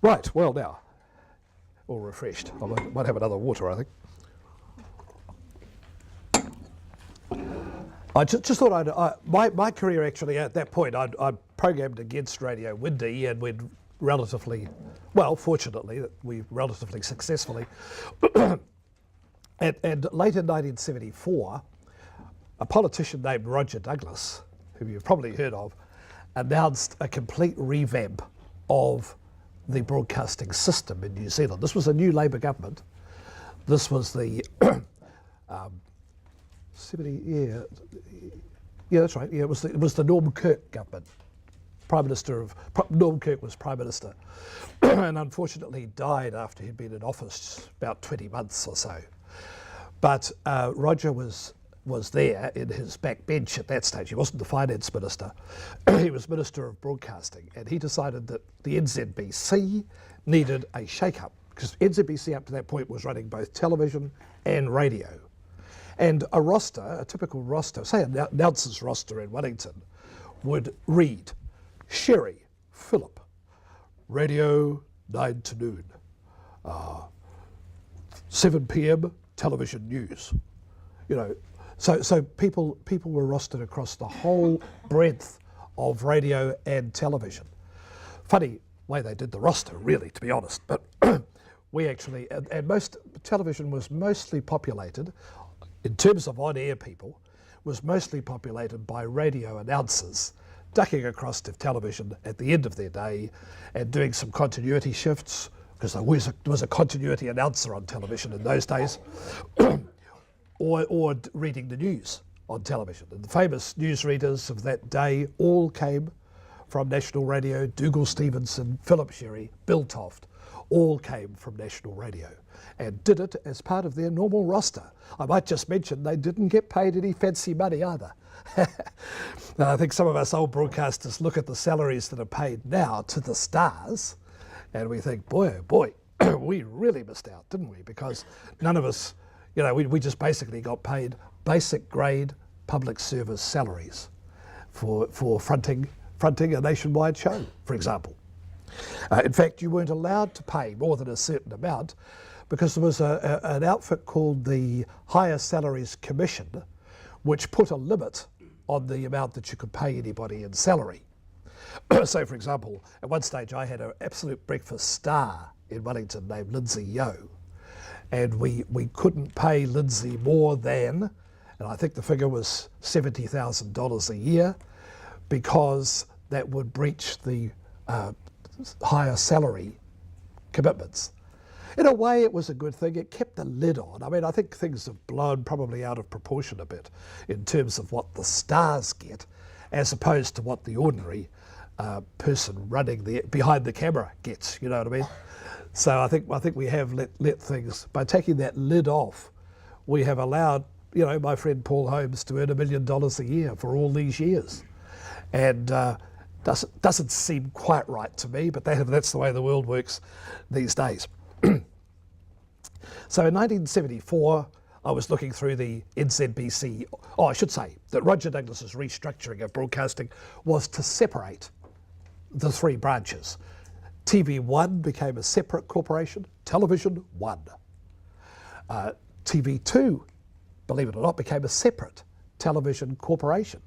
Right, well now, all refreshed. I might have another water, I think. I just thought my career actually at that point, I'd programmed against Radio Windy, and we'd relatively, well, fortunately, we relatively successfully. and late in 1974, a politician named Roger Douglas, who you've probably heard of, announced a complete revamp of the broadcasting system in New Zealand. This was a new Labour government. This was the 70, yeah, that's right. Yeah, it was the Norm Kirk government. Norm Kirk was Prime Minister, and unfortunately died after he'd been in office about 20 months or so. But Roger was there in his back bench at that stage. He wasn't the finance minister. He was Minister of Broadcasting, and he decided that the NZBC needed a shake-up, because NZBC up to that point was running both television and radio. And a roster, a typical roster, say an announcer's roster in Wellington, would read Sherry, Philip, radio 9 to noon, 7 p.m. television news. You know, so people were rostered across the whole breadth of radio and television. Funny way they did the roster, really, to be honest. But we actually, and most television was mostly populated, in terms of on-air people, was mostly populated by radio announcers ducking across to television at the end of their day and doing some continuity shifts, because there was a continuity announcer on television in those days, or reading the news on television. And the famous newsreaders of that day all came from National Radio. Dougal Stevenson, Philip Sherry, Bill Toft, all came from National Radio and did it as part of their normal roster. I might just mention they didn't get paid any fancy money either. I think some of us old broadcasters look at the salaries that are paid now to the stars and we think, boy, oh boy, we really missed out, didn't we? Because none of us, you know, we just basically got paid basic grade public service salaries for fronting a nationwide show, for example. In fact, you weren't allowed to pay more than a certain amount because there was an outfit called the Higher Salaries Commission, which put a limit on the amount that you could pay anybody in salary. So, for example, at one stage I had an absolute breakfast star in Wellington named Lindsay Yo, and we couldn't pay Lindsay more than, and I think the figure was $70,000 a year, because that would breach the higher salary commitments. In a way, it was a good thing. It kept the lid on. I mean, I think things have blown probably out of proportion a bit in terms of what the stars get, as opposed to what the ordinary person running behind the camera gets. You know what I mean? So I think we have let things, by taking that lid off, we have allowed, you know, my friend Paul Holmes to earn $1 million a year for all these years, and doesn't seem quite right to me, but that's the way the world works these days. So in 1974, I was looking through the NZBC. Oh, I should say that Roger Douglas's restructuring of broadcasting was to separate the three branches. TV1 became a separate corporation, Television 1. TV2, believe it or not, became a separate television corporation.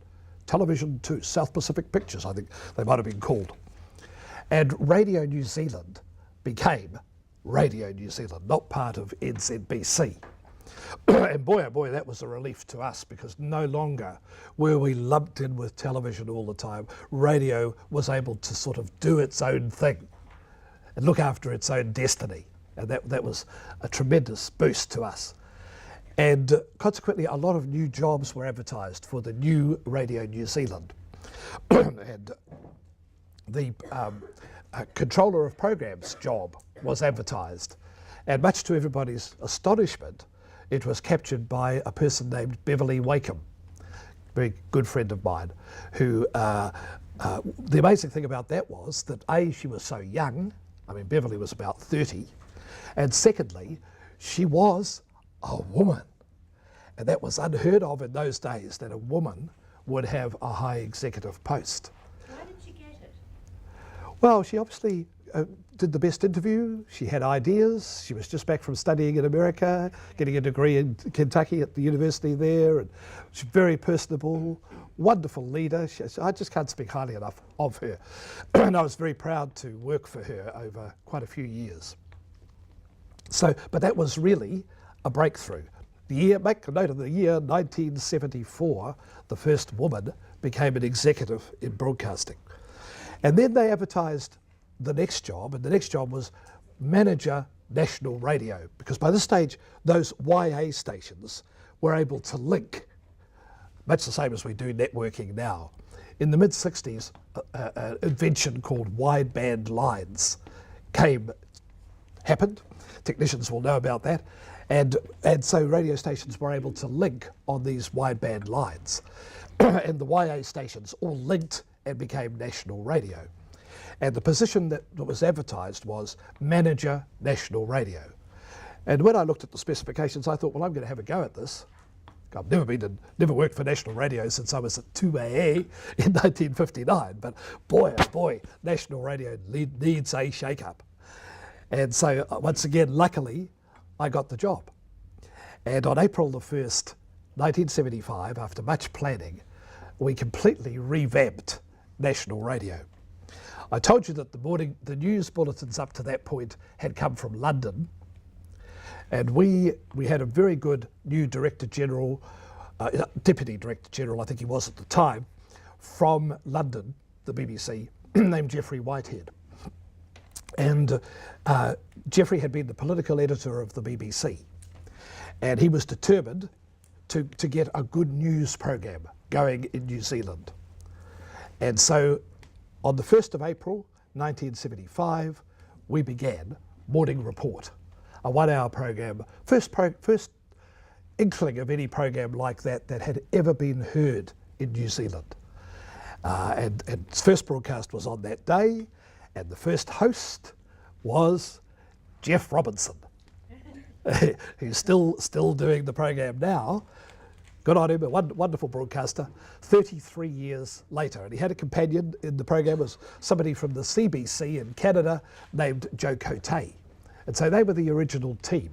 Television 2, South Pacific Pictures, I think they might have been called. And Radio New Zealand became Radio New Zealand, not part of NZBC. And boy, oh boy, that was a relief to us, because no longer were we lumped in with television all the time. Radio was able to sort of do its own thing and look after its own destiny. And that was a tremendous boost to us. And consequently, a lot of new jobs were advertised for the new Radio New Zealand. And the controller of programs job was advertised. And much to everybody's astonishment, it was captured by a person named Beverly Wakeham, a very good friend of mine, who, the amazing thing about that was that A, she was so young. I mean, Beverly was about 30. And secondly, she was a woman. And that was unheard of in those days, that a woman would have a high executive post. Why did she get it? Well, she obviously did the best interview. She had ideas. She was just back from studying in America, getting a degree in Kentucky at the university there. And she's very personable, wonderful leader. I just can't speak highly enough of her. And I was very proud to work for her over quite a few years. So, but that was really a breakthrough. Make a note of the year 1974, the first woman became an executive in broadcasting. And then they advertised the next job, and the next job was manager national radio, because by this stage, those YA stations were able to link, much the same as we do networking now. In the mid-60s, an invention called wideband lines happened. Technicians will know about that. And so radio stations were able to link on these wideband lines. And the YA stations all linked and became national radio. And the position that was advertised was manager national radio. And when I looked at the specifications, I thought, well, I'm going to have a go at this. I've never worked for national radio since I was at 2AA in 1959. But boy, oh boy, national radio needs a shake-up. And so once again, luckily, I got the job. And on April the 1st, 1975, after much planning, we completely revamped national radio. I told you that the news bulletins up to that point had come from London, and we had a very good new Director General, Deputy Director General, I think he was at the time, from London, the BBC, named Geoffrey Whitehead. And Geoffrey had been the political editor of the BBC, and he was determined to get a good news program going in New Zealand. And so on the 1st of April 1975, we began Morning Report, a 1-hour program, first inkling of any program like that had ever been heard in New Zealand. And its first broadcast was on that day, and the first host was Jeff Robinson, who's still doing the program now. Good on him, a wonderful broadcaster, 33 years later. And he had a companion in the program, was somebody from the CBC in Canada named Joe Cote. And so they were the original team.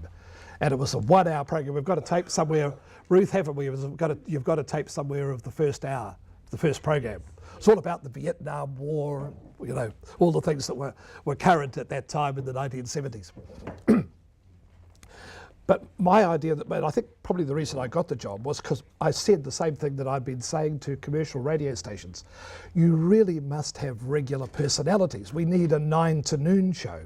And it was a 1-hour program. We've got to tape somewhere, Ruth, haven't we? You've got to tape somewhere of the first hour, the first program. It's all about the Vietnam War, you know, all the things that were current at that time in the 1970s. But my idea, and I think probably the reason I got the job was because I said the same thing that I've been saying to commercial radio stations. You really must have regular personalities. We need a 9 to noon show.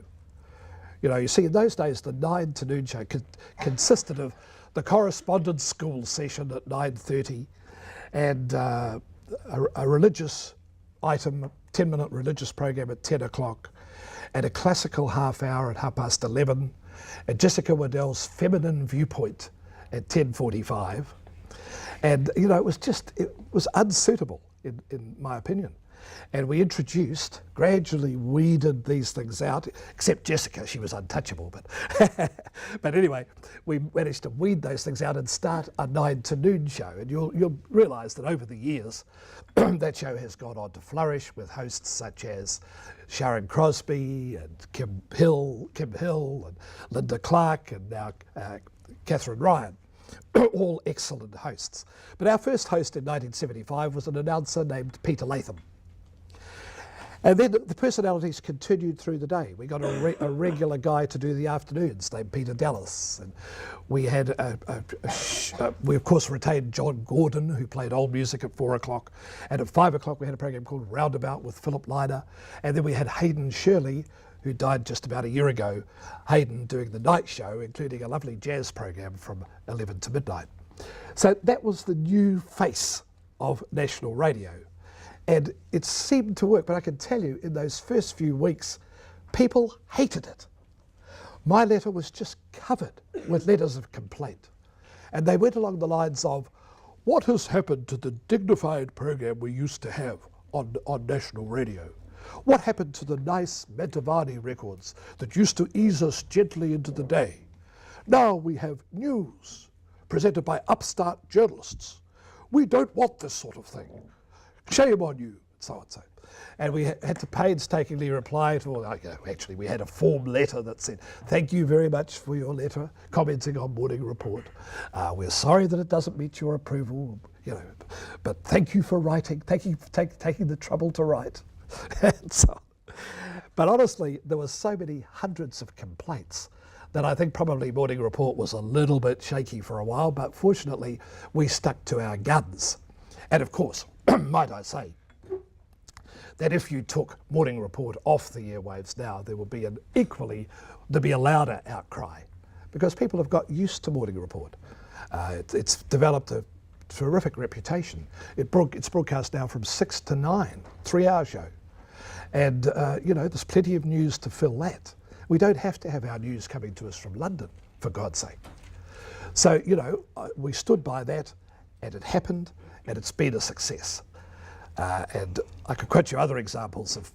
You know, you see, in those days, the 9 to noon show consisted of the correspondence school session at 9:30 and a religious item, 10-minute religious program at 10 o'clock, and a classical half hour at 11:30, and Jessica Waddell's Feminine Viewpoint at 10:45. And, you know, it was unsuitable, in my opinion. And we gradually weeded these things out, except Jessica, she was untouchable. But anyway, we managed to weed those things out and start a 9 to noon show. And you'll realise that over the years, that show has gone on to flourish with hosts such as Sharon Crosby and Kim Hill and Linda Clark and now Catherine Ryan. All excellent hosts. But our first host in 1975 was an announcer named Peter Latham. And then the personalities continued through the day. We got a regular guy to do the afternoons named Peter Dallas. And we had, we of course retained John Gordon, who played old music at 4 o'clock. And at 5 o'clock we had a program called Roundabout with Philip Liner. And then we had Hayden Shirley, who died just about a year ago. Hayden doing the night show, including a lovely jazz program from 11 to midnight. So that was the new face of national radio. And it seemed to work, but I can tell you, in those first few weeks, people hated it. My letter was just covered with letters of complaint. And they went along the lines of, what has happened to the dignified program we used to have on national radio? What happened to the nice Mantovani records that used to ease us gently into the day? Now we have news presented by upstart journalists. We don't want this sort of thing. Shame on you, so and so. And we had to painstakingly reply to, actually we had a form letter that said, thank you very much for your letter commenting on Morning Report. We're sorry that it doesn't meet your approval, but thank you for writing, taking the trouble to write. And so, but honestly, there were so many hundreds of complaints that I think probably Morning Report was a little bit shaky for a while, but fortunately we stuck to our guns. And of course, might I say, that if you took Morning Report off the airwaves now, there would be there'd be a louder outcry, because people have got used to Morning Report. It's developed a terrific reputation. It's broadcast now from 6 to 9, 3-hour show. And, there's plenty of news to fill that. We don't have to have our news coming to us from London, for God's sake. So, we stood by that, and it happened, and it's been a success. And I could quote you other examples of,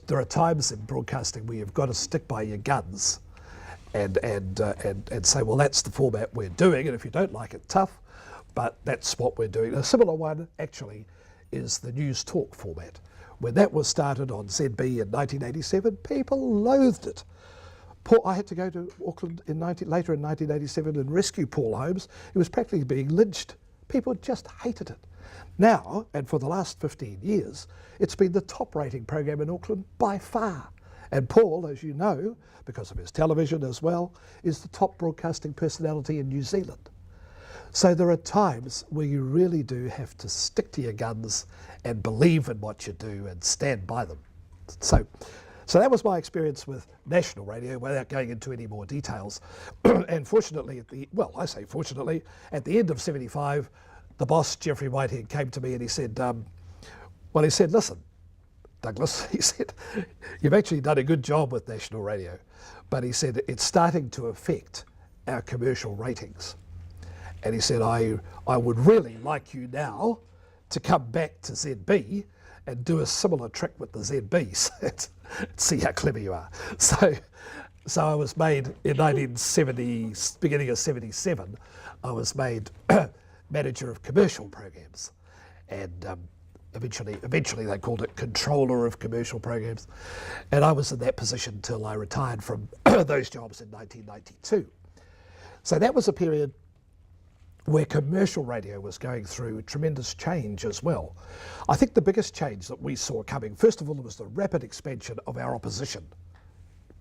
there are times in broadcasting where you've got to stick by your guns and say, well, that's the format we're doing, and if you don't like it, tough, but that's what we're doing. A similar one, actually, is the News Talk format. When that was started on ZB in 1987, people loathed it. I had to go to Auckland later in 1987 and rescue Paul Holmes. He was practically being lynched. People just hated it. Now, and for the last 15 years, it's been the top rating program in Auckland by far. And Paul, as you know, because of his television as well, is the top broadcasting personality in New Zealand. So there are times where you really do have to stick to your guns and believe in what you do and stand by them. So that was my experience with national radio, without going into any more details. And fortunately, at the end of 75, the boss, Geoffrey Whitehead, came to me and he said, listen, Douglas, he said, you've actually done a good job with national radio, but he said, it's starting to affect our commercial ratings. And he said, I would really like you now to come back to ZB and do a similar trick with the ZBs. See how clever you are. So I was made in 1970, beginning of 77, I was made manager of commercial programs. And eventually they called it controller of commercial programs. And I was in that position till I retired from those jobs in 1992. So that was a period where commercial radio was going through tremendous change as well. I think the biggest change that we saw coming, first of all, was the rapid expansion of our opposition.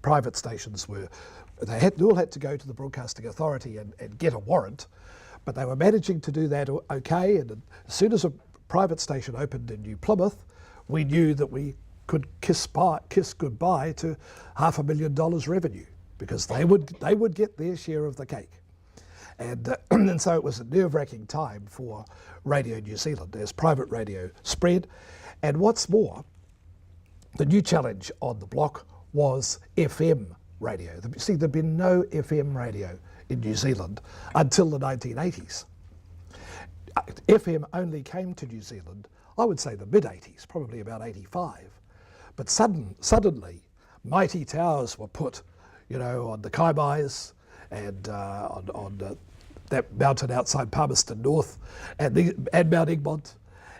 Private stations they all had to go to the Broadcasting Authority and get a warrant, but they were managing to do that okay, and as soon as a private station opened in New Plymouth, we knew that we could kiss goodbye to $500,000 revenue, because they would get their share of the cake. And so it was a nerve-wracking time for Radio New Zealand as private radio spread. And what's more, the new challenge on the block was FM radio. See, there'd been no FM radio in New Zealand until the 1980s. FM only came to New Zealand, I would say the mid-80s, probably about 85. But suddenly, mighty towers were put, on the Kaimais, and on that mountain outside Palmerston North, and Mount Egmont,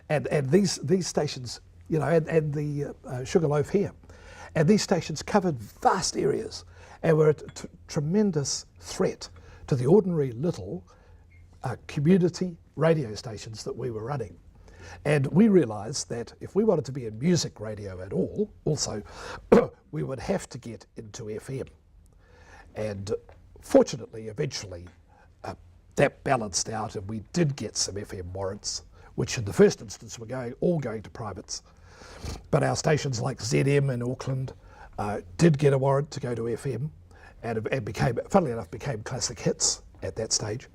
and these stations, and the Sugarloaf here, and these stations covered vast areas and were a tremendous threat to the ordinary little community radio stations that we were running. And we realised that if we wanted to be in music radio at all, also, we would have to get into FM. And fortunately, eventually, that balanced out, and we did get some FM warrants, which in the first instance were all going to privates. But our stations like ZM in Auckland did get a warrant to go to FM, and became, funnily enough, became classic hits at that stage,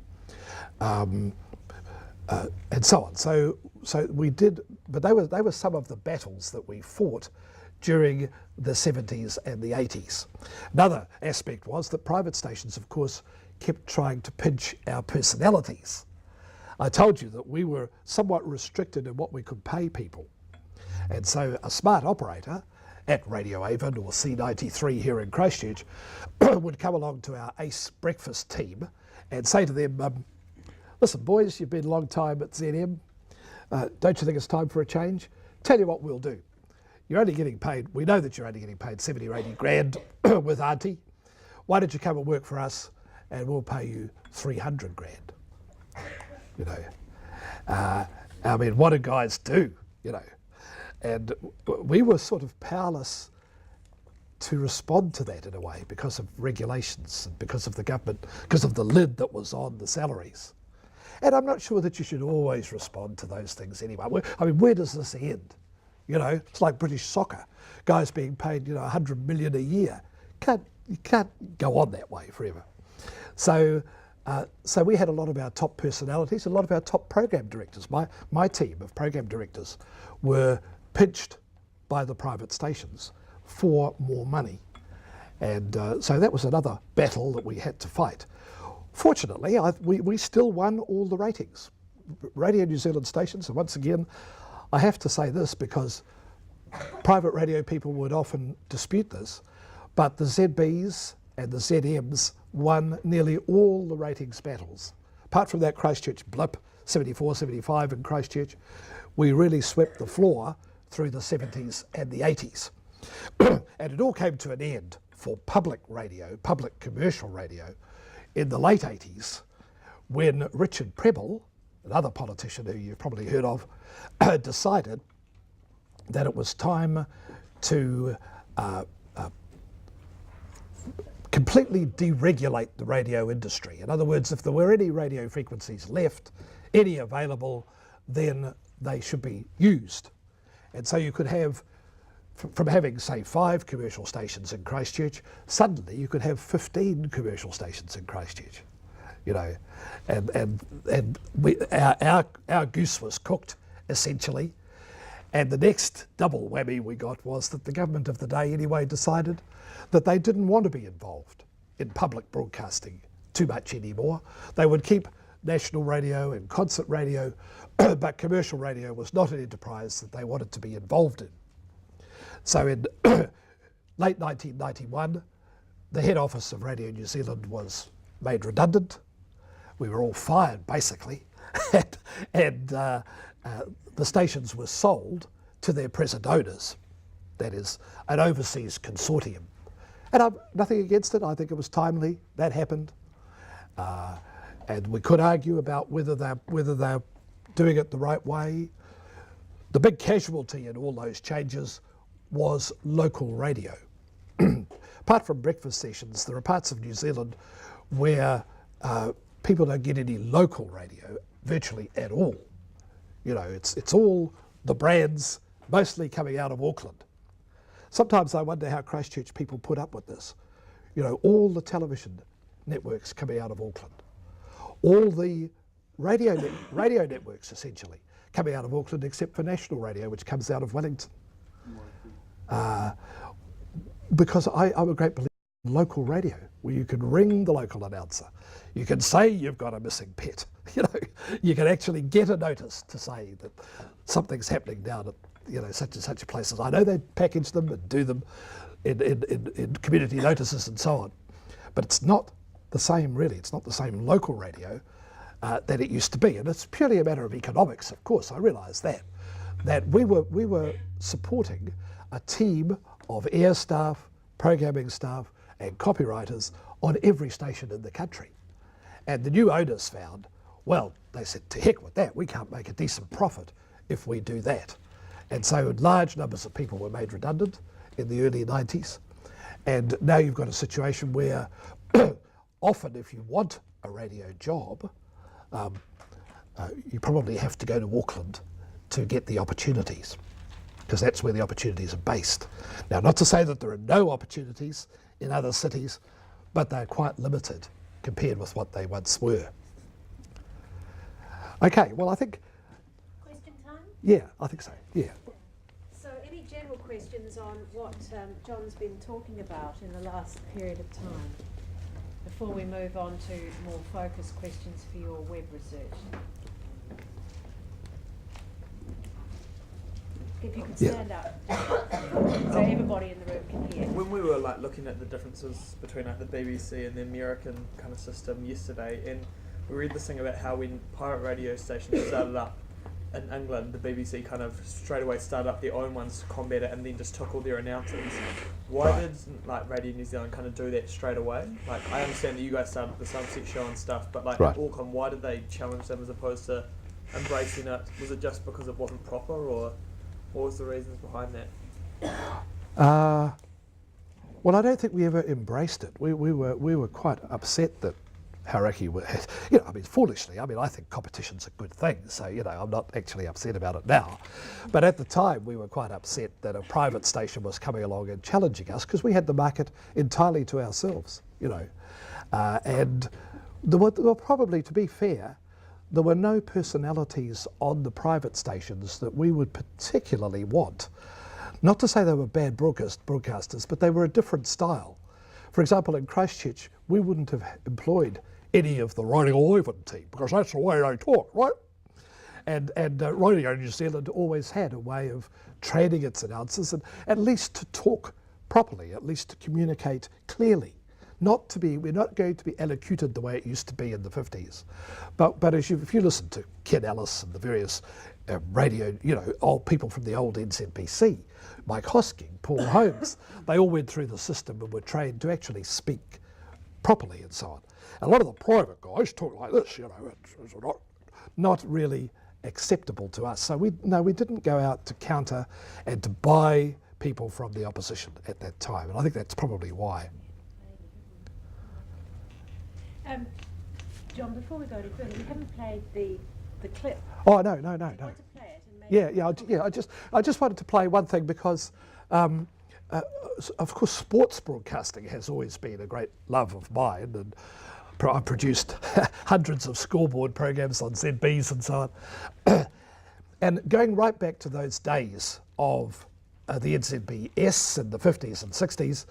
and so on. So we did, but they were some of the battles that we fought during the 70s and the 80s. Another aspect was that private stations, of course, kept trying to pinch our personalities. I told you that we were somewhat restricted in what we could pay people. And so a smart operator at Radio Avon or C93 here in Christchurch would come along to our Ace breakfast team and say to them, listen boys, you've been a long time at ZM, don't you think it's time for a change? Tell you what we'll do. you're only getting paid, we know that you're only getting paid 70 or 80 grand with Auntie. Why don't you come and work for us and we'll pay you 300 grand? You know, I mean, what do guys do, you know? And we were sort of powerless to respond to that in a way because of regulations and because of the government, because of the lid that was on the salaries. And I'm not sure that you should always respond to those things anyway. I mean, where does this end? You know, it's like British soccer, guys being paid, you know, 100 million a year. You can't go on that way forever. So we had a lot of our top personalities, a lot of our top program directors. My team of program directors were pinched by the private stations for more money. And so that was another battle that we had to fight. Fortunately, we still won all the ratings. Radio New Zealand stations, and once again, I have to say this because private radio people would often dispute this, but the ZBs and the ZMs won nearly all the ratings battles. Apart from that Christchurch blip, 74, 75 in Christchurch, we really swept the floor through the 70s and the 80s. And it all came to an end for public radio, public commercial radio, in the late 80s, when Richard Prebble, another politician who you've probably heard of, decided that it was time to completely deregulate the radio industry. In other words, if there were any radio frequencies left, any available, then they should be used. And so you could have, from having, say, 5 commercial stations in Christchurch, suddenly you could have 15 commercial stations in Christchurch, you know, and our goose was cooked, essentially. And the next double whammy we got was that the government of the day anyway decided that they didn't want to be involved in public broadcasting too much anymore. They would keep national radio and concert radio, but commercial radio was not an enterprise that they wanted to be involved in. So in late 1991, the head office of Radio New Zealand was made redundant. We were all fired, basically, and the stations were sold to their present owners, that is, an overseas consortium. And I've nothing against it. I think it was timely. That happened. And we could argue about whether they're doing it the right way. The big casualty in all those changes was local radio. Apart from breakfast sessions, there are parts of New Zealand where people don't get any local radio virtually at all. You know, it's all the brands mostly coming out of Auckland. Sometimes I wonder how Christchurch people put up with this. You know, all the television networks coming out of Auckland, all the radio networks essentially coming out of Auckland, except for national radio, which comes out of Wellington. Because I'm a great believer in local radio, where you can ring the local announcer, you can say you've got a missing pet, you know, you can actually get a notice to say that something's happening down at, you know, such and such places. I know they package them and do them in community notices and so on, but it's not the same really. It's not the same local radio that it used to be, and it's purely a matter of economics. Of course, I realise that we were supporting a team of air staff, programming staff, and copywriters on every station in the country. And the new owners found, well, they said, to heck with that, we can't make a decent profit if we do that. And so large numbers of people were made redundant in the early 90s. And now you've got a situation where often if you want a radio job, you probably have to go to Auckland to get the opportunities, because that's where the opportunities are based. Now, not to say that there are no opportunities in other cities, but they're quite limited compared with what they once were. Okay, well, I think... Question time? Yeah, I think so, yeah. So any general questions on what John's been talking about in the last period of time, before we move on to more focused questions for your web research? If you could stand up, so everybody in the room can hear. When we were looking at the differences between the BBC and the American kind of system yesterday, and we read this thing about how when pirate radio stations started up, in England, the BBC kind of straight away started up their own ones to combat it, and then just took all their announcers. Why did like Radio New Zealand kind of do that straight away? Like, I understand that you guys started the Sunset Show and stuff, but like Right. at Auckland, why did they challenge them as opposed to embracing it? Was it just because it wasn't proper, or what was the reasons behind that? Well, I don't think we ever embraced it. We were quite upset that Hauraki were, I mean, foolishly. I mean, I think competition's a good thing, so, I'm not actually upset about it now. But at the time, we were quite upset that a private station was coming along and challenging us because we had the market entirely to ourselves, and there were probably, to be fair, there were no personalities on the private stations that we would particularly want. Not to say they were bad broadcasters, but they were a different style. For example, in Christchurch, we wouldn't have employed any of the Riding Ivan team because that's the way they talk, right? And Radio New Zealand always had a way of training its announcers and at least to talk properly, at least to communicate clearly. We're not going to be elocuted the way it used to be in the 50s. But if you listen to Ken Ellis and the various radio, old people from the old NZBC, Mike Hosking, Paul Holmes, they all went through the system and were trained to actually speak properly and so on. A lot of the private guys talk like this, it's not really acceptable to us. So we didn't go out to counter and to buy people from the opposition at that time. And I think that's probably why. John, before we go any further, we haven't played the clip. Oh, no. Do you want to play it and maybe I just wanted to play one thing because, of course, sports broadcasting has always been a great love of mine, and I've produced hundreds of scoreboard programs on ZBs and so on. And going right back to those days of the NZBS in the 50s and 60s,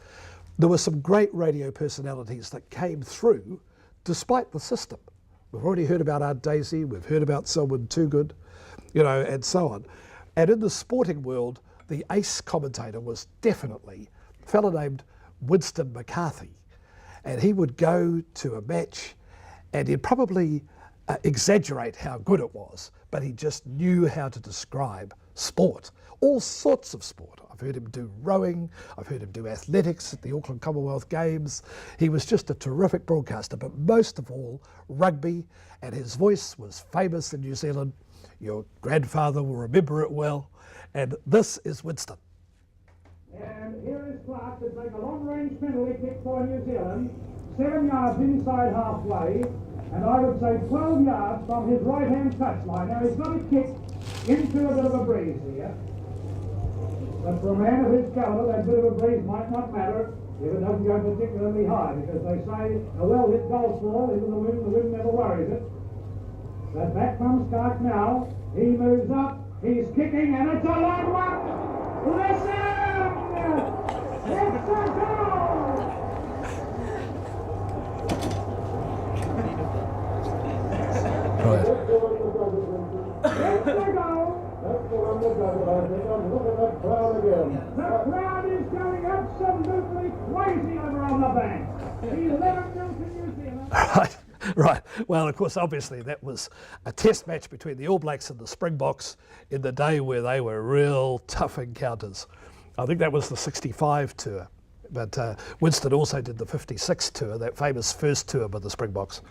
there were some great radio personalities that came through despite the system. We've already heard about Aunt Daisy, we've heard about Selwyn Toogood, and so on. And in the sporting world, the ace commentator was definitely a fellow named Winston McCarthy. And he would go to a match and he'd probably exaggerate how good it was, but he just knew how to describe sport, all sorts of sport. I've heard him do rowing, I've heard him do athletics at the Auckland Commonwealth Games. He was just a terrific broadcaster, but most of all, rugby, and his voice was famous in New Zealand. Your grandfather will remember it well, and this is Winston. And here is Clark to take a long-range penalty kick for New Zealand, 7 yards inside halfway, and I would say 12 yards from his right-hand touchline. Now he's got a kick into a bit of a breeze here, but for a man of his calibre, that bit of a breeze might not matter if it doesn't go particularly high, because they say a well-hit golf ball into the wind never worries it. But back comes Clark now. He moves up, he's kicking, and it's a long one. Listen! It's a goal! Right. It's a goal! That's the one we've got about it. Look at that crowd again. The crowd is going absolutely crazy over on the bank. 11 nil to New Zealand. Right. Well, of course, obviously that was a test match between the All Blacks and the Springboks in the day where they were real tough encounters. I think that was the 65 tour. But Winston also did the 56 tour, that famous first tour by the Springboks.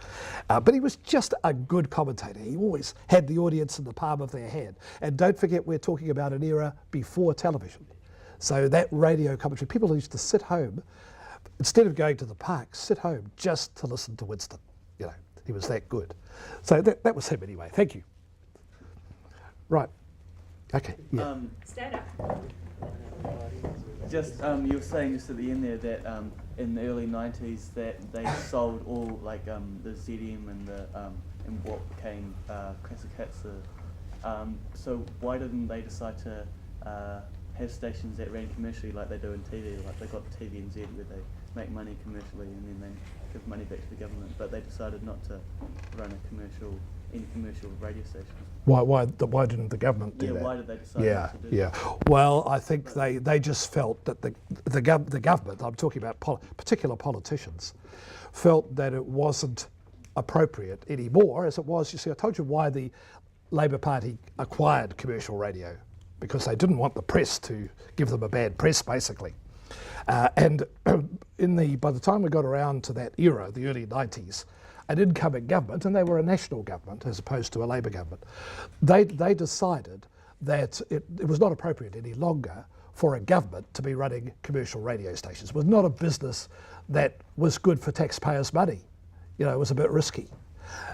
But he was just a good commentator. He always had the audience in the palm of their hand. And don't forget, we're talking about an era before television. So that radio commentary, people used to sit home, instead of going to the park, sit home just to listen to Winston. He was that good. So that was him anyway. Thank you. Right. Okay. Yeah. stand up. Just you were saying just at the end there that in the early 90s that they sold all like the ZM and the and what became Classic Hits. So why didn't they decide to have stations that ran commercially like they do in TV? Like they got TVNZ where they make money commercially and then they give money back to the government, but they decided not to run any commercial radio stations. Why didn't the government do that? Why did they decide not to do that? Well, I think they just felt that the government, I'm talking about particular politicians, felt that it wasn't appropriate anymore as it was. You see, I told you why the Labour Party acquired commercial radio because they didn't want the press to give them a bad press, basically. And by the time we got around to that era, the early 90s, an incoming government, and they were a national government as opposed to a Labour government, they decided that it was not appropriate any longer for a government to be running commercial radio stations. It was not a business that was good for taxpayers' money. You know, it was a bit risky.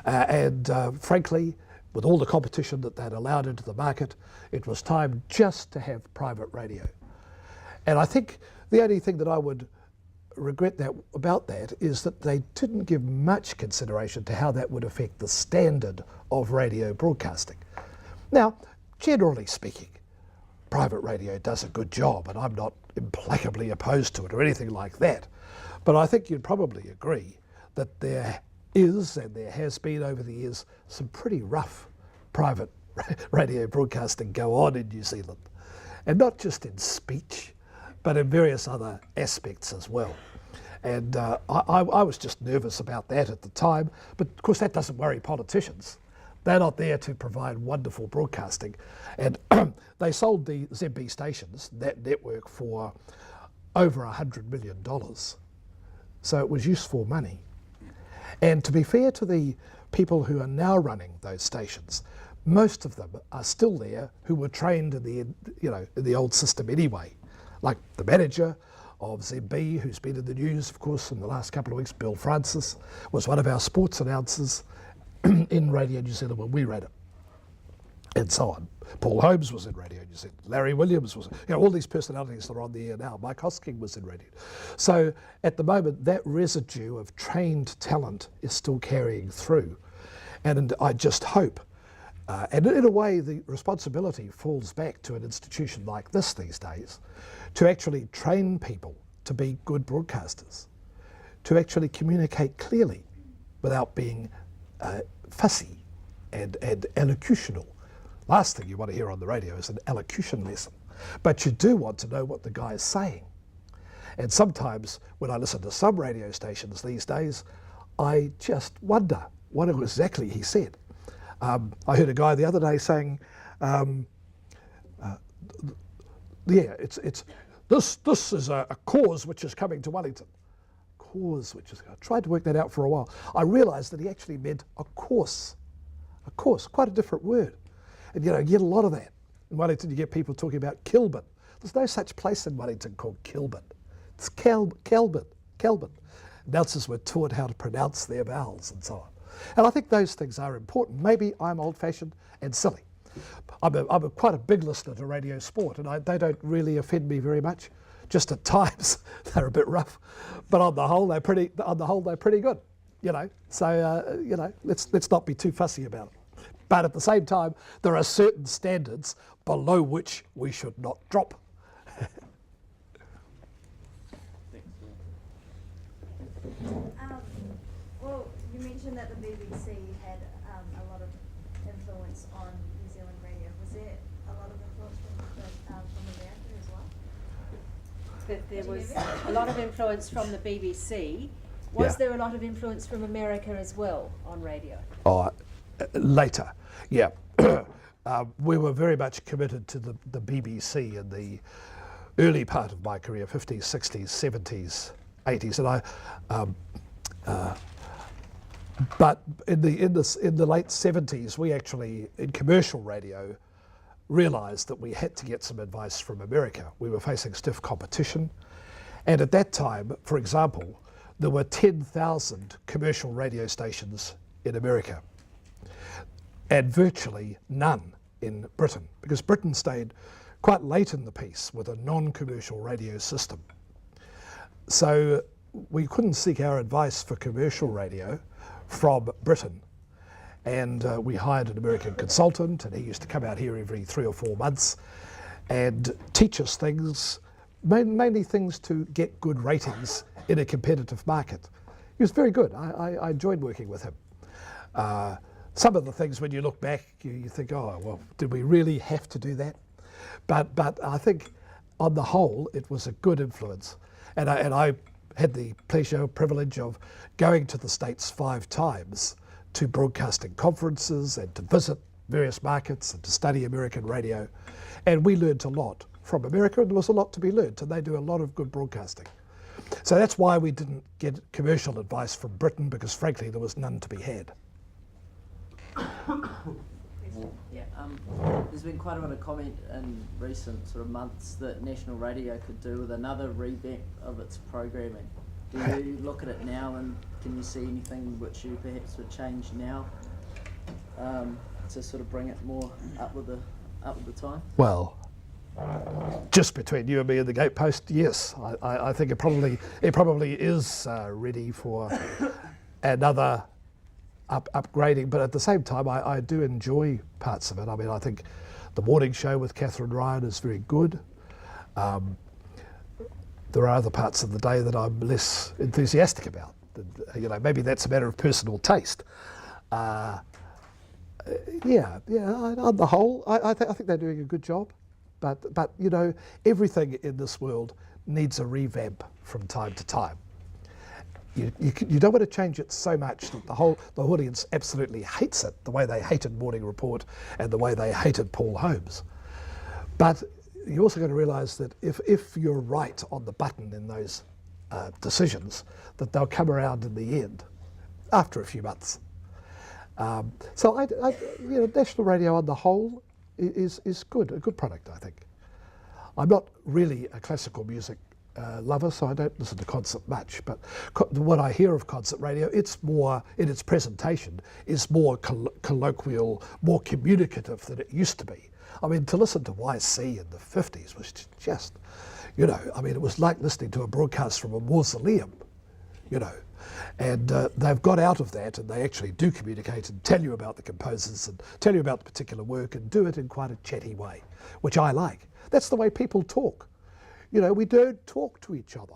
And frankly, with all the competition that they'd allowed into the market, it was time just to have private radio. And I think the only thing that I would regret about that is that they didn't give much consideration to how that would affect the standard of radio broadcasting. Now, generally speaking, private radio does a good job, and I'm not implacably opposed to it or anything like that. But I think you'd probably agree that there is, and there has been over the years, some pretty rough private radio broadcasting go on in New Zealand. And not just in speech, but in various other aspects as well. And I was just nervous about that at the time, but of course that doesn't worry politicians. They're not there to provide wonderful broadcasting. And they sold the ZB stations, that network, for over $100 million. So it was useful money. And to be fair to the people who are now running those stations, most of them are still there who were trained in the old system anyway. Like the manager of ZB, who's been in the news, of course, in the last couple of weeks, Bill Francis, was one of our sports announcers in Radio New Zealand when we ran it, and so on. Paul Holmes was in Radio New Zealand. Larry Williams was, all these personalities that are on the air now. Mike Hosking was in radio. So at the moment, that residue of trained talent is still carrying through. And I just hope, and in a way, the responsibility falls back to an institution like this these days, to actually train people to be good broadcasters, to actually communicate clearly without being fussy and elocutional. Last thing you want to hear on the radio is an elocution lesson. But you do want to know what the guy is saying. And sometimes when I listen to some radio stations these days, I just wonder what exactly he said. I heard a guy the other day saying, this is a cause which is coming to Wellington. I tried to work that out for a while. I realised that he actually meant a course, quite a different word. And you get a lot of that. In Wellington you get people talking about Kilburn. There's no such place in Wellington called Kilburn. It's Kelburn. Announcers were taught how to pronounce their vowels and so on. And I think those things are important. Maybe I'm old-fashioned and silly. I'm quite a big listener to Radio Sport, and they don't really offend me very much. Just at times they're a bit rough, but on the whole they're pretty good. So let's not be too fussy about it. But at the same time, there are certain standards below which we should not drop. Well, you mentioned that the BBC had a lot of influence on New Zealand radio. Was there a lot of influence from America as well? That there was a lot of influence from the BBC. Was there a lot of influence from America as well on radio? Later, yeah. We were very much committed to the BBC in the early part of my career, 50s, 60s, 70s, 80s, and but in the late 70s, we actually, in commercial radio, realised that we had to get some advice from America. We were facing stiff competition, and at that time, for example, there were 10,000 commercial radio stations in America, and virtually none in Britain, because Britain stayed quite late in the piece with a non-commercial radio system. So we couldn't seek our advice for commercial radio from Britain, and we hired an American consultant, and he used to come out here every 3 or 4 months and teach us things, mainly things to get good ratings in a competitive market. He was very good. I enjoyed working with him. Some of the things, when you look back, you think, oh, well, did we really have to do that? But I think, on the whole, it was a good influence. And I had the privilege of going to the States 5 times to broadcasting conferences and to visit various markets and to study American radio. And we learned a lot from America, and there was a lot to be learned, and they do a lot of good broadcasting. So that's why we didn't get commercial advice from Britain, because frankly there was none to be had. Yeah, there's been quite a lot of comment in recent sort of months that National Radio could do with another revamp of its programming. Do you look at it now, and can you see anything which you perhaps would change now to sort of bring it more up with the time? Well, just between you and me and the gatepost, yes. I think it probably is ready for another upgrading, but at the same time I do enjoy parts of it. I mean, I think the morning show with Catherine Ryan is very good. There are other parts of the day that I'm less enthusiastic about. You know, maybe that's a matter of personal taste. On the whole, I think they're doing a good job. But you know, everything in this world needs a revamp from time to time. You don't want to change it so much that the audience absolutely hates it, the way they hated Morning Report and the way they hated Paul Holmes. But you're also going to realise that if you're right on the button in those decisions, that they'll come around in the end after a few months. So National Radio on the whole is good, a good product, I think. I'm not really a classical music lover, so I don't listen to concert much, but what I hear of concert radio, it's more, in its presentation, is more colloquial, more communicative than it used to be. I mean, to listen to YC in the 50s was just, you know, I mean, it was like listening to a broadcast from a mausoleum, you know. And they've got out of that, and they actually do communicate and tell you about the composers and tell you about the particular work and do it in quite a chatty way, which I like. That's the way people talk. You know, we don't talk to each other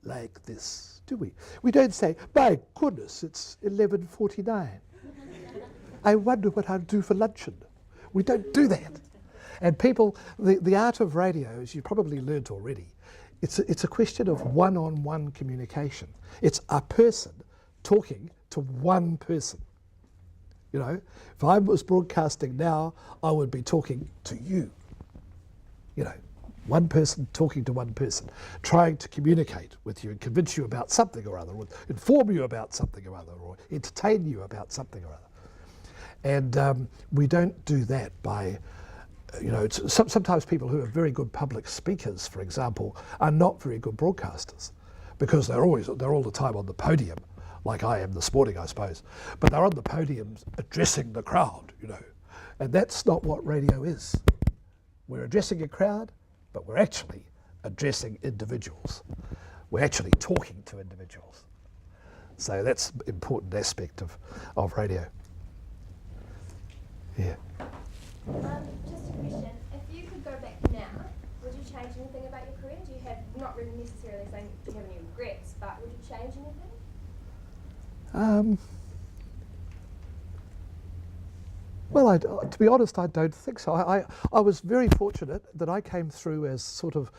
like this, do we? We don't say, my goodness, it's 11:49. I wonder what I'll do for luncheon. We don't do that. And people, the art of radio, as you probably learnt already, it's a question of one-on-one communication. It's a person talking to one person. You know, if I was broadcasting now, I would be talking to you. You know, one person talking to one person, trying to communicate with you and convince you about something or other, or inform you about something or other, or entertain you about something or other. And we don't do that by, you know, sometimes people who are very good public speakers, for example, are not very good broadcasters because they're all the time on the podium, like I am this morning, I suppose. But they're on the podium addressing the crowd, you know, and that's not what radio is. We're addressing a crowd, but we're actually addressing individuals. We're actually talking to individuals. So that's an important aspect of radio. Yeah. Just a question. If you could go back now, would you change anything about your career? Do you have, not really necessarily saying do you have any regrets, but would you change anything? Well, to be honest, I don't think so. I was very fortunate that I came through as sort of,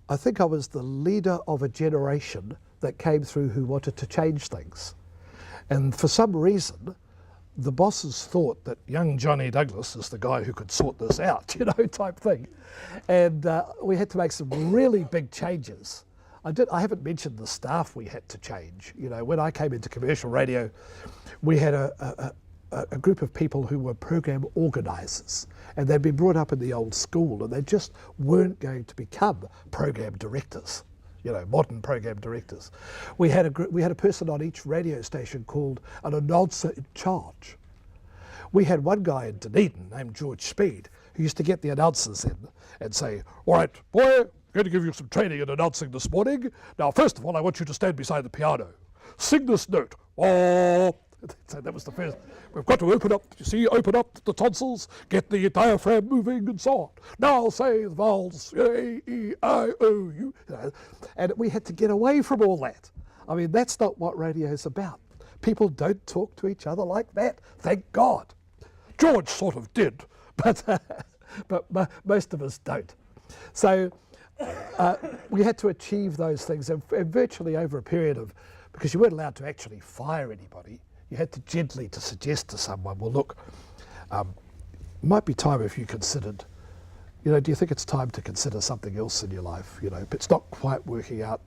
I think I was the leader of a generation that came through who wanted to change things. And for some reason, the bosses thought that young Johnny Douglas is the guy who could sort this out, you know, type thing. And we had to make some really big changes. I haven't mentioned the staff we had to change. You know, when I came into commercial radio, we had a group of people who were program organisers, and they'd been brought up in the old school, and they just weren't going to become program directors. You know, modern program directors. We had a person on each radio station called an announcer in charge. We had one guy in Dunedin named George Speed who used to get the announcers in and say, all right, boy, I'm going to give you some training in announcing this morning. Now, first of all, I want you to stand beside the piano. Sing this note. Oh. So that was the first. We've got to open up, you see, open up the tonsils, get the diaphragm moving and so on. Now say the vowels, A, E, I, O, U. And we had to get away from all that. I mean, that's not what radio is about. People don't talk to each other like that, thank God. George sort of did, but most of us don't. So we had to achieve those things, and virtually over a period of, because you weren't allowed to actually fire anybody, you had to gently to suggest to someone, well, look, might be time if you considered, do you think it's time to consider something else in your life? If it's not quite working out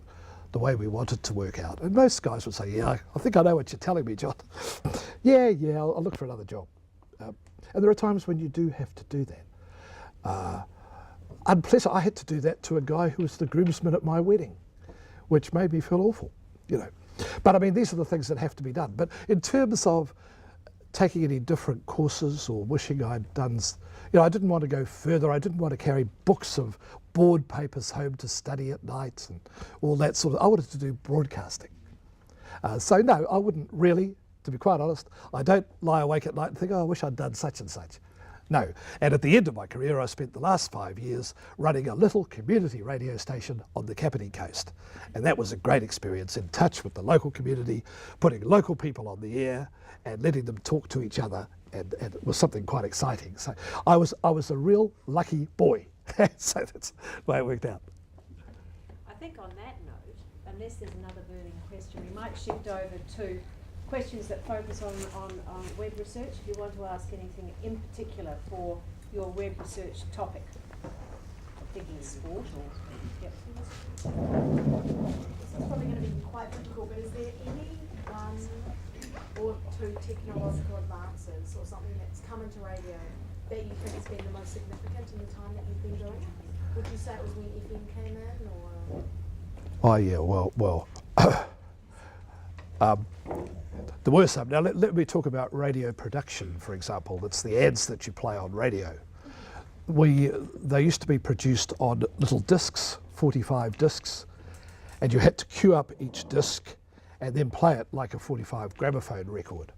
the way we want it to work out. And most guys would say, yeah, I think I know what you're telling me, John. yeah, I'll look for another job. And there are times when you do have to do that. Unpleasant, I had to do that to a guy who was the groomsman at my wedding, which made me feel awful, But I mean, these are the things that have to be done. But in terms of taking any different courses or wishing I'd done, I didn't want to go further. I didn't want to carry books of board papers home to study at night and all that sort of. I wanted to do broadcasting. So no, I wouldn't really, to be quite honest. I don't lie awake at night and think, oh, I wish I'd done such and such. No. And at the end of my career, I spent the last 5 years running a little community radio station on the Kapiti Coast. And that was a great experience, in touch with the local community, putting local people on the air and letting them talk to each other. And it was something quite exciting. So I was a real lucky boy. So that's the way it worked out. I think on that note, unless there's another burning question, we might shift over to questions that focus on web research. If you want to ask anything in particular for your web research topic. I'm thinking sport or... Yep. This is probably going to be quite difficult, but is there any one or two technological advances or something that's come into radio that you think has been the most significant in the time that you've been doing it? Would you say it was when FM came in, or...? Oh yeah, well, there were some. Now let me talk about radio production, for example. That's the ads that you play on radio. They used to be produced on little discs, 45 discs, and you had to queue up each disc and then play it like a 45 gramophone record.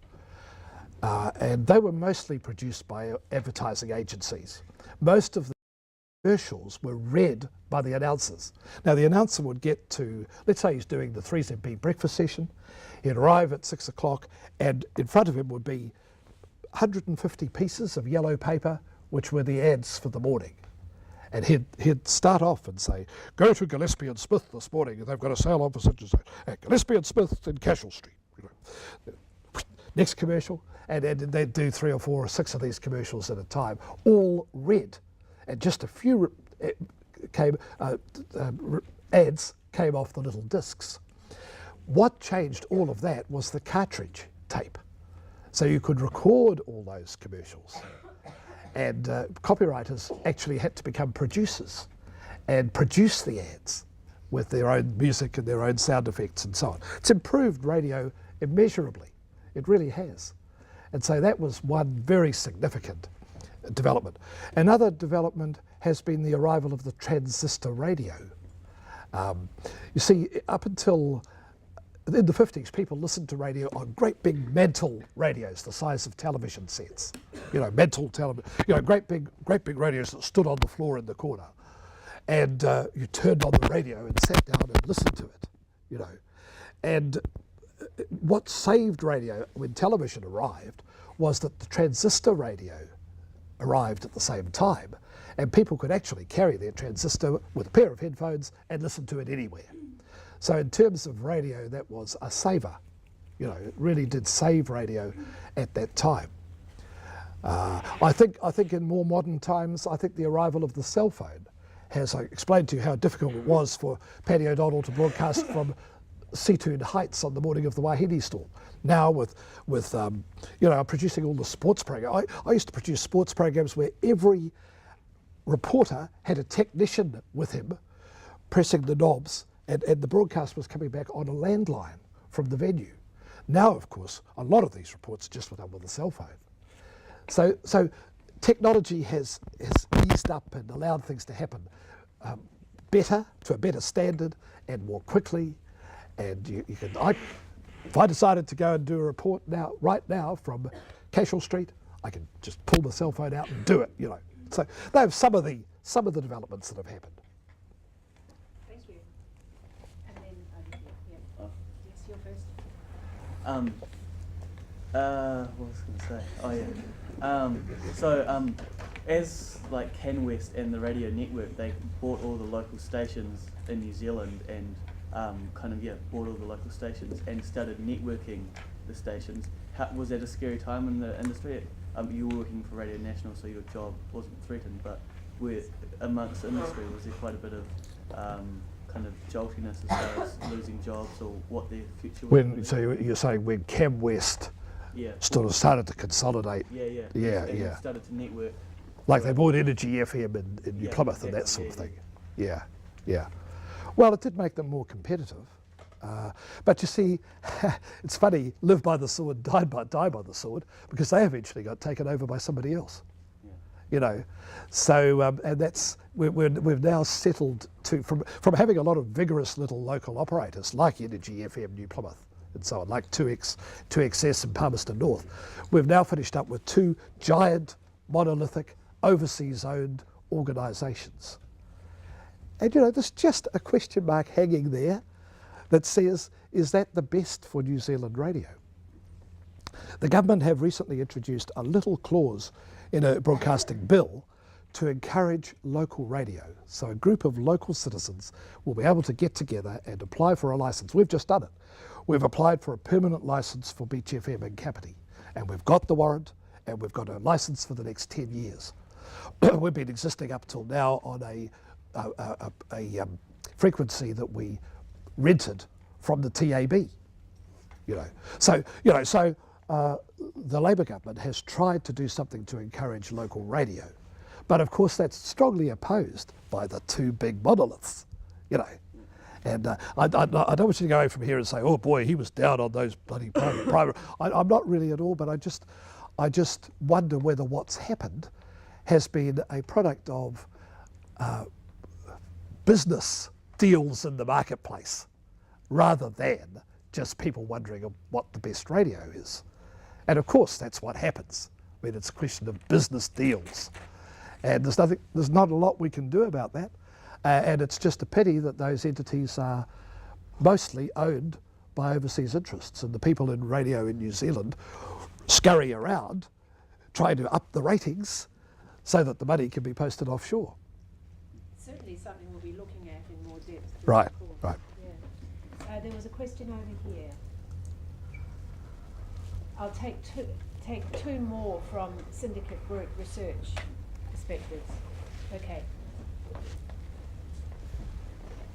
And they were mostly produced by advertising agencies. Most of the commercials were read by the announcers. Now the announcer would get to, let's say he's doing the 3ZB breakfast session, he'd arrive at 6 o'clock and in front of him would be 150 pieces of yellow paper, which were the ads for the morning. And he'd start off and say, go to Gillespie and Smith this morning, they've got a sale on for such and such, at Gillespie and Smith in Cashel Street. Next commercial, and they'd do 3 or 4 or 6 of these commercials at a time, all read. And just a few ads came off the little discs. What changed all of that was the cartridge tape. So you could record all those commercials. And copywriters actually had to become producers and produce the ads with their own music and their own sound effects and so on. It's improved radio immeasurably. It really has. And so that was one very significant development. Another development has been the arrival of the transistor radio. You see, up until in the 50s, people listened to radio on great big mantle radios, the size of television sets. Mantle television, great big radios that stood on the floor in the corner. And you turned on the radio and sat down and listened to it, And what saved radio when television arrived was that the transistor radio arrived at the same time, and people could actually carry their transistor with a pair of headphones and listen to it anywhere. So in terms of radio, that was a saver. It really did save radio at that time. I think in more modern times, I think the arrival of the cell phone has, I explained to you how difficult it was for Paddy O'Donnell to broadcast from Seatoon Heights on the morning of the Wahine Storm. Now with producing all the sports programs. I used to produce sports programs where every reporter had a technician with him pressing the knobs, and the broadcast was coming back on a landline from the venue. Now, of course, a lot of these reports just went up with a cell phone. So technology has eased up and allowed things to happen better, to a better standard and more quickly. And you can, if I decided to go and do a report right now from Cashel Street, I can just pull the cell phone out and do it, So they have some of the developments that have happened. Thank you. And then over here, yeah. Yes, you're first. What was I going to say? Oh yeah. So as like CanWest and the radio network, they bought all the local stations in New Zealand and bought all the local stations and started networking the stations. Was that a scary time in the industry? You were working for Radio National, so your job wasn't threatened, but amongst the industry, was there quite a bit of kind of joltiness as far as losing jobs or what their future was? So you're saying when Cam West sort of started to consolidate? Yeah. Started to network. Like they bought Energy FM in New Plymouth and that sort of thing. Yeah. Well, it did make them more competitive. But you see, it's funny, live by the sword, die by the sword, because they eventually got taken over by somebody else. You know, so and that's we've now settled to from having a lot of vigorous little local operators like Energy FM New Plymouth and so on, like 2XS and Palmerston North. We've now finished up with two giant, monolithic, overseas-owned organisations. And you know, there's just a question mark hanging there that says, is that the best for New Zealand radio? The government have recently introduced a little clause in a broadcasting bill to encourage local radio. So a group of local citizens will be able to get together and apply for a licence. We've just done it. We've applied for a permanent licence for Beach FM in Kapiti, and we've got the warrant, and we've got a licence for the next 10 years. We've been existing up till now on a frequency that we rented from the TAB. So the Labour government has tried to do something to encourage local radio, but of course that's strongly opposed by the two big monoliths, And I don't want you to go away from here and say, oh boy, he was down on those bloody private. I'm not really at all, but I just wonder whether what's happened has been a product of business deals in the marketplace rather than just people wondering what the best radio is. And of course, that's what happens. I mean, it's a question of business deals. And there's not a lot we can do about that. And it's just a pity that those entities are mostly owned by overseas interests, and the people in radio in New Zealand scurry around trying to up the ratings so that the money can be posted offshore. Certainly something we'll be looking at in more depth. Right. Yeah. There was a question over here. I'll take two more from Syndicate Group research perspectives. Okay.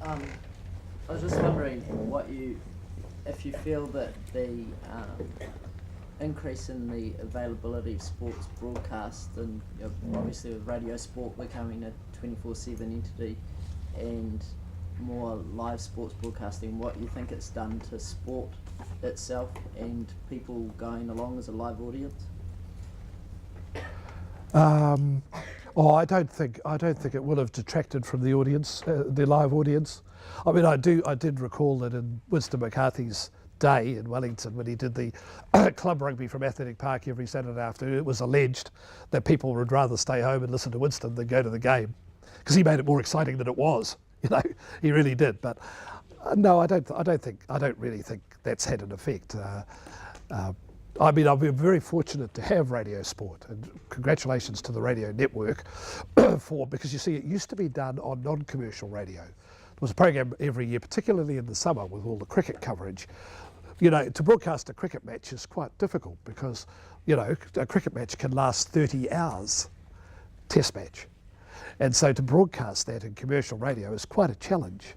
I was just wondering if you feel that the increase in the availability of sports broadcast, and obviously with Radio Sport becoming a 24/7 entity and more live sports broadcasting, what you think it's done to sport itself and people going along as a live audience? I don't think it will have detracted from the audience, the live audience. I mean, I did recall that in Winston McCarthy's day in Wellington, when he did the club rugby from Athletic Park every Saturday afternoon, it was alleged that people would rather stay home and listen to Winston than go to the game, because he made it more exciting than it was. He really did. But no, I don't really think that's had an effect. I mean, I've been very fortunate to have Radio Sport, and congratulations to the radio network because you see, it used to be done on non-commercial radio. There was a program every year, particularly in the summer with all the cricket coverage. To broadcast a cricket match is quite difficult because, a cricket match can last 30 hours, test match. And so to broadcast that in commercial radio is quite a challenge.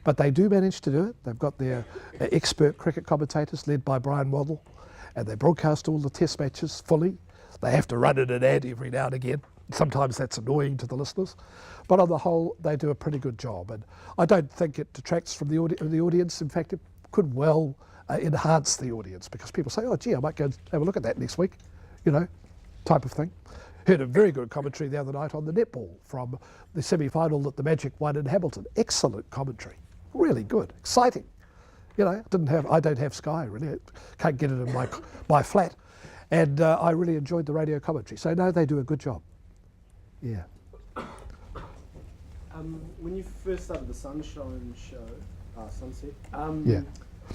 But they do manage to do it. They've got their expert cricket commentators led by Brian Waddle, and they broadcast all the test matches fully. They have to run in an ad every now and again. Sometimes that's annoying to the listeners. But on the whole, they do a pretty good job. And I don't think it detracts from the audience. In fact, it could well enhance the audience, because people say, oh, gee, I might go have a look at that next week, type of thing. Heard a very good commentary the other night on the netball from the semi-final that the Magic won in Hamilton. Excellent commentary. Really good. Exciting. I don't have Sky really. I can't get it in my flat, and I really enjoyed the radio commentary. So no, they do a good job. Yeah. When you first started the Sunshine show, Sunset,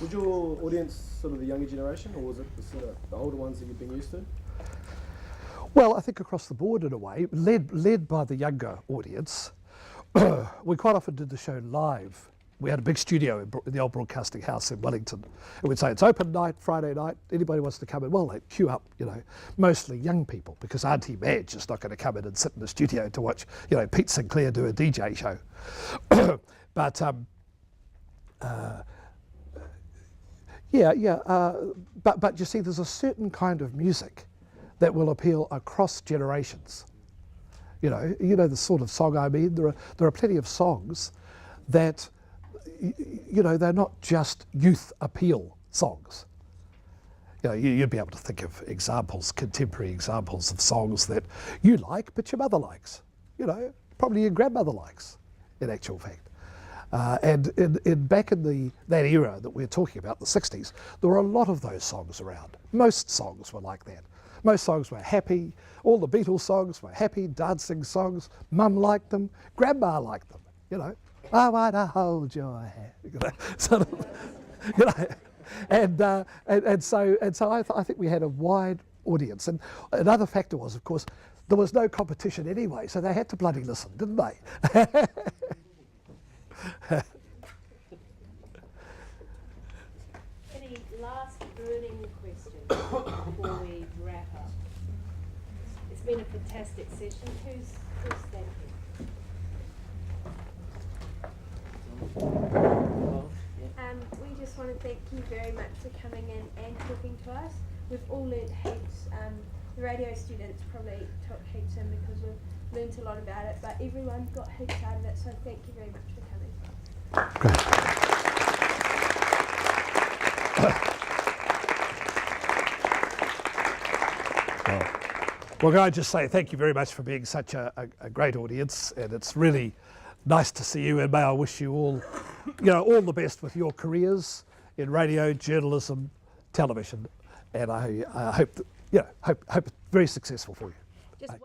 was your audience sort of the younger generation, or was it the older ones that you've been used to? Well, I think across the board in a way, led by the younger audience. We quite often did the show live we had a big studio in the old broadcasting house in Wellington, and we'd say it's open night, Friday night, anybody wants to come in, well, they'd queue up, you know, mostly young people, because Auntie Madge is not going to come in and sit in the studio to watch, you know, Pete Sinclair do a DJ show. But but you see, there's a certain kind of music that will appeal across generations. You know the sort of song I mean. There are plenty of songs that, you know, they're not just youth appeal songs. You know, you'd be able to think of examples, contemporary examples of songs that you like, but your mother likes. You know, probably your grandmother likes, in actual fact. And back in that era that we're talking about, the 60s, there were a lot of those songs around. Most songs were like that. Most songs were happy. All the Beatles songs were happy, dancing songs. Mum liked them. Grandma liked them. You know, I want to hold your hand. You know, sort of, you know, and so I think we had a wide audience. And another factor was, of course, there was no competition anyway, so they had to bloody listen, didn't they? Any last burning questions before we wrap up? It's been a fantastic session. Who's thanking? We just want to thank you very much for coming in and talking to us. We've all learnt heaps. The radio students probably took heaps in because we've learnt a lot about it, but everyone got heaps out of it, so thank you very much for coming. Well, can I just say thank you very much for being such a great audience, and it's really nice to see you, and may I wish you all, you know, all the best with your careers in radio, journalism, television, and I hope that, you know, hope it's very successful for you. Just one